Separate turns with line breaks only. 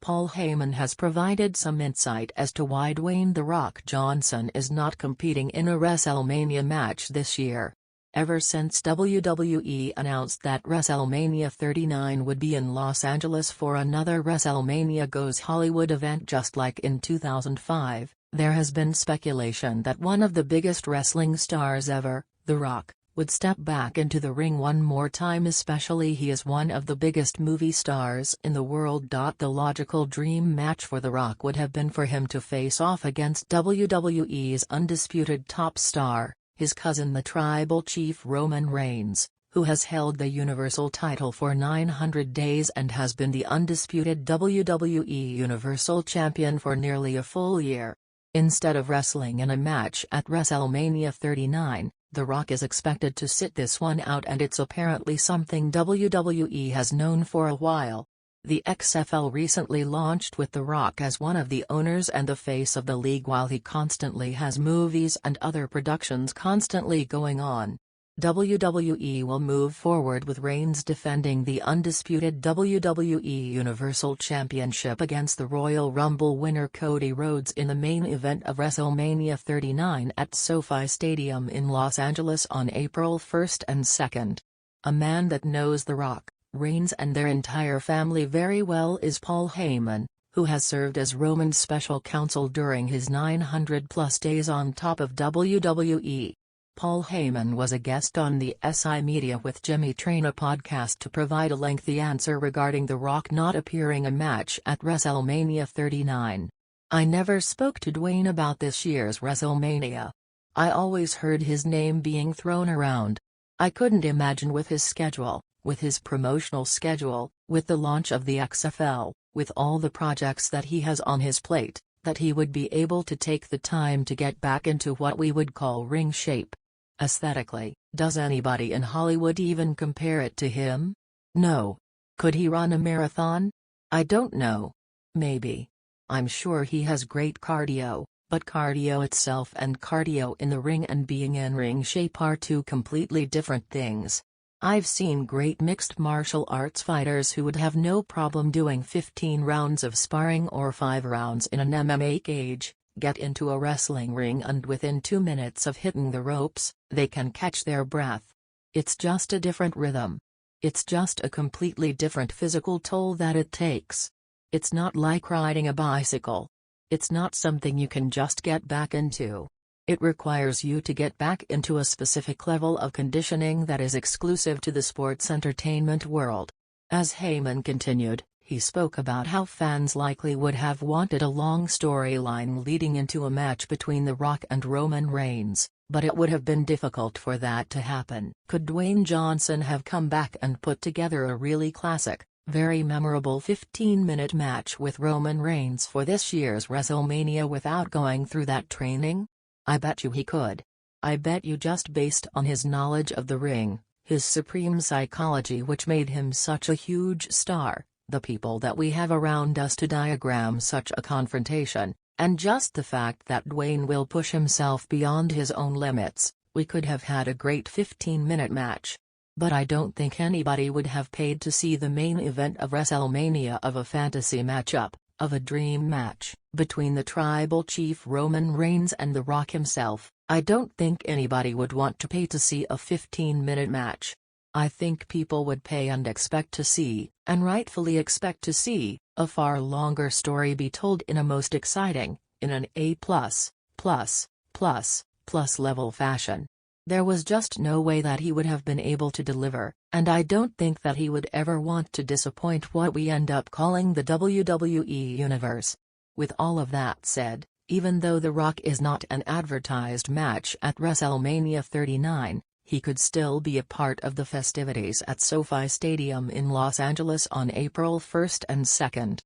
Paul Heyman has provided some insight as to why Dwayne "The Rock" Johnson is not competing in a WrestleMania match this year. Ever since WWE announced that WrestleMania 39 would be in Los Angeles for another WrestleMania Goes Hollywood event just like in 2005, there has been speculation that one of the biggest wrestling stars ever, The Rock, would step back into the ring one more time, especially he is one of the biggest movie stars in the world. The logical dream match for The Rock would have been for him to face off against WWE's undisputed top star, his cousin the Tribal Chief Roman Reigns, who has held the Universal title for 900 days and has been the undisputed WWE Universal Champion for nearly a full year. Instead of wrestling in a match at WrestleMania 39, The Rock is expected to sit this one out, and it's apparently something WWE has known for a while. The XFL recently launched with The Rock as one of the owners and the face of the league, while he constantly has movies and other productions constantly going on. WWE will move forward with Reigns defending the undisputed WWE Universal Championship against the Royal Rumble winner Cody Rhodes in the main event of WrestleMania 39 at SoFi Stadium in Los Angeles on April 1 and 2. A man that knows The Rock, Reigns and their entire family very well is Paul Heyman, who has served as Roman's special counsel during his 900-plus days on top of WWE. Paul Heyman was a guest on the SI Media with Jimmy Traina podcast to provide a lengthy answer regarding The Rock not appearing a match at WrestleMania 39. "I never spoke to Dwayne about this year's WrestleMania. I always heard his name being thrown around. I couldn't imagine with his schedule, with his promotional schedule, with the launch of the XFL, with all the projects that he has on his plate, that he would be able to take the time to get back into what we would call ring shape. Aesthetically, does anybody in Hollywood even compare it to him? No. Could he run a marathon? I don't know. Maybe. I'm sure he has great cardio, but cardio itself and cardio in the ring and being in ring shape are two completely different things. I've seen great mixed martial arts fighters who would have no problem doing 15 rounds of sparring or 5 rounds in an MMA cage, get into a wrestling ring, and within 2 minutes of hitting the ropes, they can catch their breath. It's just a different rhythm. It's just a completely different physical toll that it takes. It's not like riding a bicycle. It's not something you can just get back into. It requires you to get back into a specific level of conditioning that is exclusive to the sports entertainment world." As Heyman continued, he spoke about how fans likely would have wanted a long storyline leading into a match between The Rock and Roman Reigns, but it would have been difficult for that to happen. Could Dwayne Johnson have come back and put together a really classic, very memorable 15-minute match with Roman Reigns for this year's WrestleMania without going through that training? I bet you he could. I bet you, just based on his knowledge of the ring, his supreme psychology which made him such a huge star, the people that we have around us to diagram such a confrontation, and just the fact that Dwayne will push himself beyond his own limits, we could have had a great 15-minute match. But I don't think anybody would have paid to see the main event of WrestleMania of a fantasy matchup, of a dream match, between the Tribal Chief Roman Reigns and The Rock himself. I don't think anybody would want to pay to see a 15-minute match. I think people would pay and expect to see, and rightfully expect to see, a far longer story be told in a most exciting, in an A+++ level fashion. There was just no way that he would have been able to deliver, and I don't think that he would ever want to disappoint what we end up calling the WWE Universe. With all of that said, even though The Rock is not an advertised match at WrestleMania 39, he could still be a part of the festivities at SoFi Stadium in Los Angeles on April 1 and 2.